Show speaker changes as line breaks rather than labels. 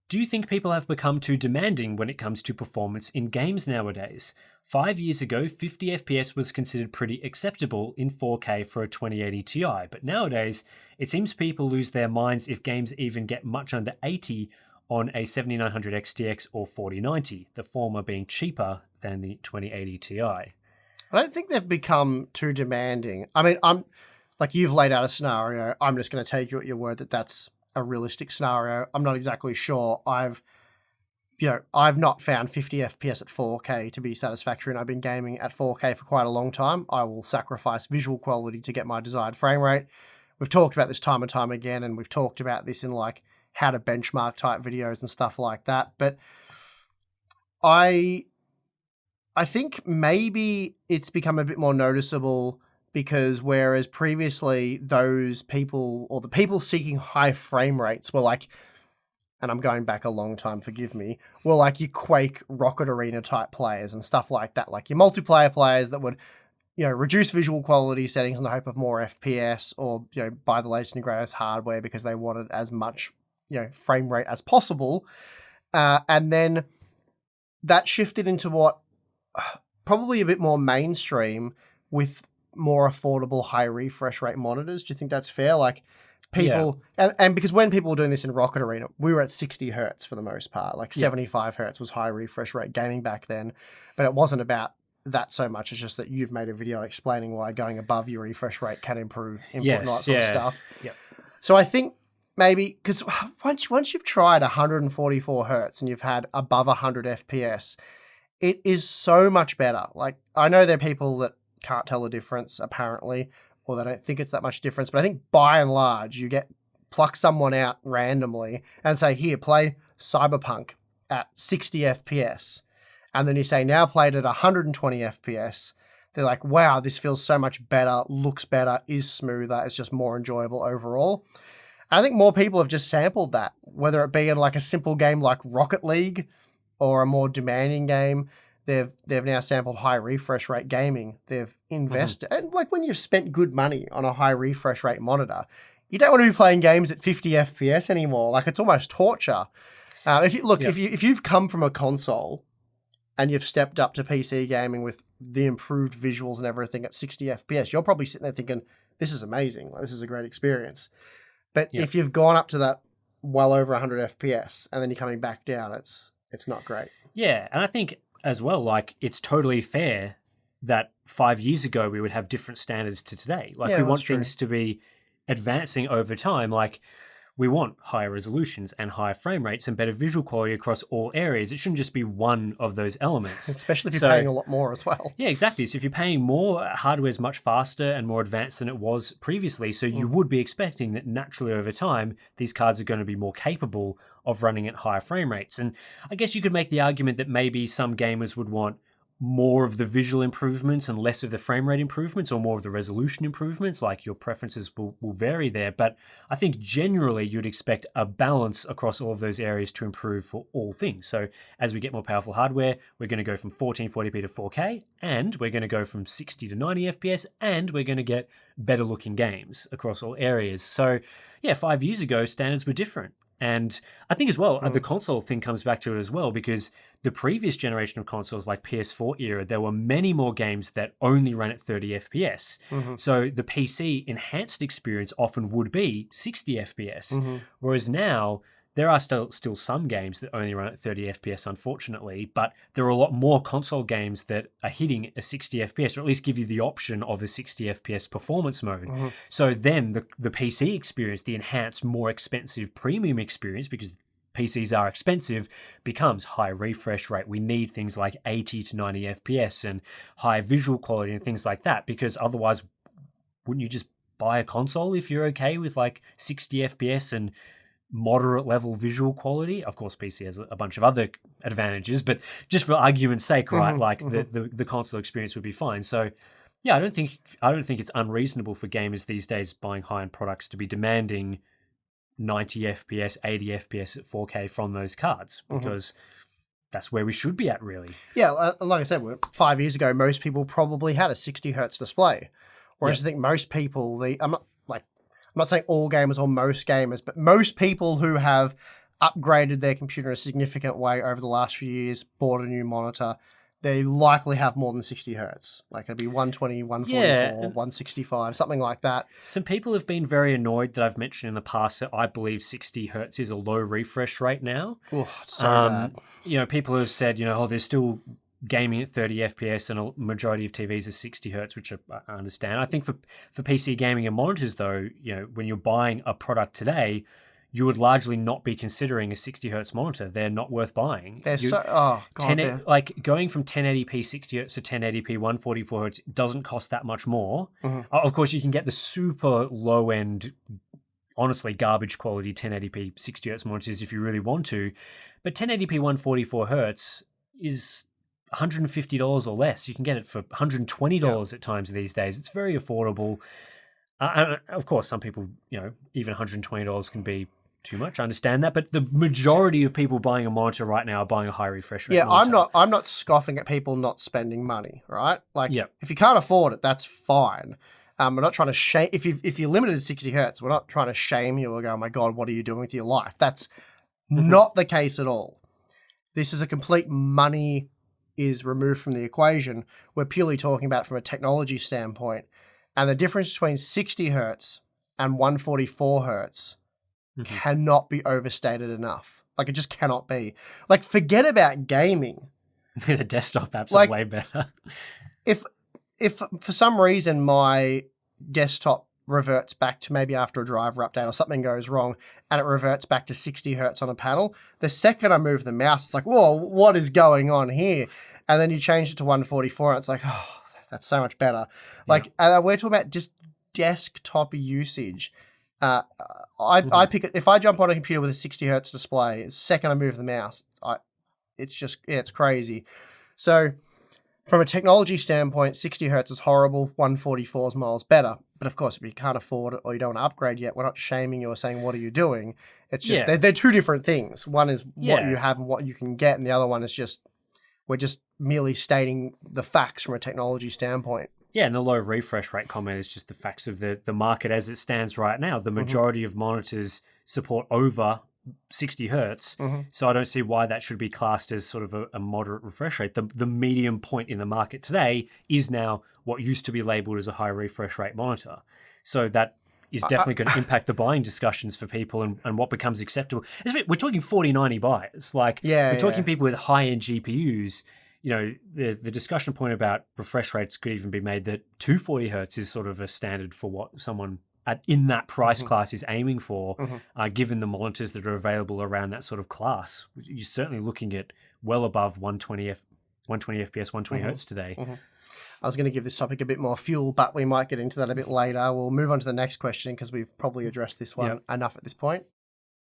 Do you think people have become too demanding when it comes to performance in games nowadays? 5 years ago, 50 FPS was considered pretty acceptable in 4K for a 2080 Ti, but nowadays, it seems people lose their minds if games even get much under 80 on a 7900 XTX or 4090, the former being cheaper than the 2080 Ti.
I don't think they've become too demanding. I mean, I'm like, you've laid out a scenario. I'm just going to take you at your word that that's a realistic scenario. I'm not exactly sure. I've not found 50 FPS at 4K to be satisfactory, and I've been gaming at 4K for quite a long time. I will sacrifice visual quality to get my desired frame rate. We've talked about this time and time again, and we've talked about this in like how to benchmark type videos and stuff like that. But I think maybe it's become a bit more noticeable because whereas previously those people or the people seeking high frame rates were like, and I'm going back a long time, forgive me, were like your Quake Rocket Arena type players and stuff like that, like your multiplayer players that would, reduce visual quality settings in the hope of more FPS or, buy the latest and greatest hardware because they wanted as much, frame rate as possible. And then that shifted into what probably a bit more mainstream with more affordable high refresh rate monitors. Do you think that's fair? Like people, and because when people were doing this in Rocket Arena, we were at 60 hertz for the most part, like 75 hertz was high refresh rate gaming back then, but it wasn't about that so much. It's just that you've made a video explaining why going above your refresh rate can improve input and all that sort of stuff.
Yep.
So I think maybe, because once you've tried 144 hertz and you've had above 100 FPS, it is so much better. Like, I know there are people that can't tell the difference, apparently, or they don't think it's that much difference, but I think by and large, you pluck someone out randomly and say, here, play Cyberpunk at 60 FPS. And then you say, now play it at 120 FPS. They're like, wow, this feels so much better, looks better, is smoother, it's just more enjoyable overall. I think more people have just sampled that, whether it be in like a simple game like Rocket League or a more demanding game. They've now sampled high refresh rate gaming. They've invested, and like when you've spent good money on a high refresh rate monitor, you don't want to be playing games at 50 FPS anymore. Like, it's almost torture. If you've come from a console and you've stepped up to PC gaming with the improved visuals and everything at 60 FPS, you're probably sitting there thinking, this is amazing. Like, this is a great experience. But if you've gone up to that well over 100 FPS and then you're coming back down, it's not great.
Yeah, and I think as well, like, it's totally fair that 5 years ago we would have different standards to today. Like, we want things to be advancing over time. Like, we want higher resolutions and higher frame rates and better visual quality across all areas. It shouldn't just be one of those elements.
Especially if you're paying a lot more as well.
Yeah, exactly. So if you're paying more, hardware is much faster and more advanced than it was previously. So you would be expecting that naturally over time, these cards are going to be more capable of running at higher frame rates. And I guess you could make the argument that maybe some gamers would want more of the visual improvements and less of the frame rate improvements, or more of the resolution improvements. Like, your preferences will vary there. But I think generally you'd expect a balance across all of those areas to improve for all things. So as we get more powerful hardware, we're going to go from 1440p to 4K, and we're going to go from 60 to 90 FPS, and we're going to get better looking games across all areas. So yeah, 5 years ago, standards were different. And I think as well, the console thing comes back to it as well, because the previous generation of consoles, like PS4 era, there were many more games that only ran at 30 FPS. So the PC enhanced experience often would be 60 FPS. Whereas now, there are still some games that only run at 30 FPS, unfortunately, but there are a lot more console games that are hitting a 60 FPS, or at least give you the option of a 60 FPS performance mode. So then the PC experience, the enhanced, more expensive premium experience, because PCs are expensive, becomes high refresh rate. We need things like 80 to 90 FPS and high visual quality and things like that, because otherwise, wouldn't you just buy a console if you're okay with like 60 FPS and moderate level visual quality? Of course, PC has a bunch of other advantages, but just for argument's sake, right? Like the console experience would be fine. So yeah, I don't think it's unreasonable for gamers these days buying high-end products to be demanding 90 FPS, 80 FPS at 4K from those cards, because that's where we should be at, really.
Yeah, like I said, 5 years ago, most people probably had a 60 hertz display. Whereas I think most people, I'm not saying all gamers or most gamers, but most people who have upgraded their computer in a significant way over the last few years, bought a new monitor, they likely have more than 60 hertz. Like it'd be 120, 144,
Yeah.
165, something like that.
Some people have been very annoyed that I've mentioned in the past that I believe 60 hertz is a low refresh rate now.
Oh, it's so bad.
People have said, oh, there's still gaming at 30 FPS and a majority of TVs are 60 hertz, which I understand. I think for PC gaming and monitors, though, when you're buying a product today, you would largely not be considering a 60 hertz monitor. They're not worth buying.
They're
Going from 1080p 60 hertz to 1080p 144 hertz doesn't cost that much more.
Mm-hmm.
Of course, you can get the super low end, honestly garbage quality 1080p 60 hertz monitors if you really want to, but 1080p 144 hertz is $150 or less. You can get it for $120 at times these days. It's very affordable. And of course, some people, even $120 can be too much. I understand that, but the majority of people buying a monitor right now are buying a high refresh rate monitor.
I'm not scoffing at people not spending money, right? Like, if you can't afford it, that's fine. We're not trying to shame. If you're limited to 60 hertz, we're not trying to shame you or go, oh my God, what are you doing with your life? That's not the case at all. This is a complete money is removed from the equation. We're purely talking about it from a technology standpoint. And the difference between 60 hertz and 144 hertz cannot be overstated enough. Like, it just cannot be. Like, forget about gaming.
The desktop apps are way better.
If for some reason my desktop reverts back to maybe after a driver update or something goes wrong and it reverts back to 60 hertz on a panel, the second I move the mouse, it's like, whoa, what is going on here? And then you change it to 144 and it's like, oh, that's so much better. Like, and we're talking about just desktop usage. I pick it, if I jump on a computer with a 60 hertz display, the second I move the mouse, it's crazy. So from a technology standpoint, 60 hertz is horrible, 144 is miles better. But of course, if you can't afford it or you don't want to upgrade yet, we're not shaming you or saying, what are you doing? It's just, they're two different things. One is what you have and what you can get. And the other one is just, we're just merely stating the facts from a technology standpoint.
Yeah, and the low refresh rate comment is just the facts of the market as it stands right now. The majority of monitors support over 60 hertz, so I don't see why that should be classed as sort of a moderate refresh rate. The medium point in the market today is now what used to be labeled as a high refresh rate monitor. So that is definitely going to impact the buying discussions for people and what becomes acceptable. We're talking 4090 buyers. We're talking people with high-end GPUs. The discussion point about refresh rates could even be made that 240 hertz is sort of a standard for what someone in that price class is aiming for, given the monitors that are available around that sort of class. You're certainly looking at well above 120 FPS, 120 hertz today.
I was going to give this topic a bit more fuel, but we might get into that a bit later. We'll move on to the next question because we've probably addressed this one enough at this point.